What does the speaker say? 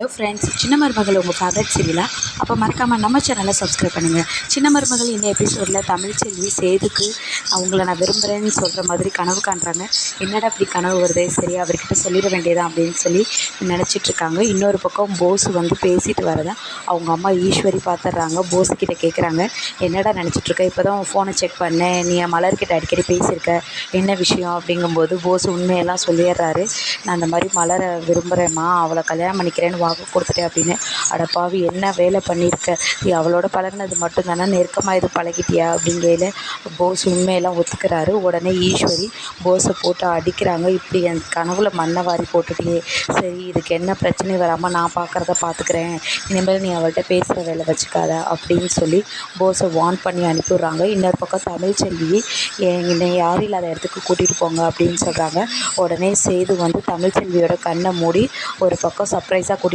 Hello friends, சின்ன மருமகள் உங்கள் ஃபேவரட் சீரியலா? அப்போ மறக்காமல் நம்ம சேனலை சப்ஸ்கிரைப் பண்ணுங்கள். சின்ன மருமகள் இந்த எபிசோடில் தமிழ்ச்செல்வி சேதுக்கு அவங்கள நான் விரும்புகிறேன்னு சொல்கிற மாதிரி கனவு காண்றாங்க. என்னடா இப்படி கனவு வருது, சரி அவர்கிட்ட சொல்லிட வேண்டியதான் அப்படின்னு சொல்லி நினச்சிட்ருக்காங்க. இன்னொரு பக்கம் போஸ் வந்து பேசிட்டு வரதை அவங்க அம்மா ஈஸ்வரி பார்த்துட்றாங்க. போஸ்கிட்ட கேட்குறாங்க, என்னடா நினச்சிட்ருக்க, இப்போ தான் உன் ஃபோனை செக் பண்ணேன், நீ மலர்கிட்ட அடிக்கடி பேசியிருக்க, என்ன விஷயம் அப்படிங்கும்போது போஸ் உண்மையெல்லாம் சொல்லிடுறாரு. நான் அந்த மாதிரி மலரை விரும்புகிறேம்மா, அவளை கல்யாணம் பண்ணிக்கிறேன்னு வாக்கு கொடுத்துட்டேன் அப்படின்னு. அடப்பாவி, என்ன வேலை பண்ணியிருக்க, நீ அவளோட பழகினது மட்டும் தானே, நெருக்கமாக இது பழகிட்டியா அப்படிங்கையில் போஸ் உண்மையெல்லாம் ஒத்துக்கிறாரு. உடனே ஈஸ்வரி போஸை போட்டு அடிக்கிறாங்க. இப்படி என் கனவுல மண்ணை வாரி போட்டுட்டியே, சரி இதுக்கு என்ன பிரச்சனை வராமல் நான் பார்க்குறத பார்த்துக்கிறேன், இனிமேல் நீ அவள்கிட்ட பேசுகிற வேலை வச்சுக்காத அப்படின்னு சொல்லி போஸை வார்ன் பண்ணி அனுப்பிடுறாங்க. இன்னொரு பக்கம் தமிழ்ச்செல்வி என்னை யாரும் இல்லாத இடத்துக்கு கூட்டிகிட்டு போங்க அப்படின்னு சொல்கிறாங்க. உடனே சேது வந்து தமிழ்ச்செல்வியோட கண்ணை மூடி ஒரு பக்கம் சர்ப்ரைஸாக கூட்டிகிட்டு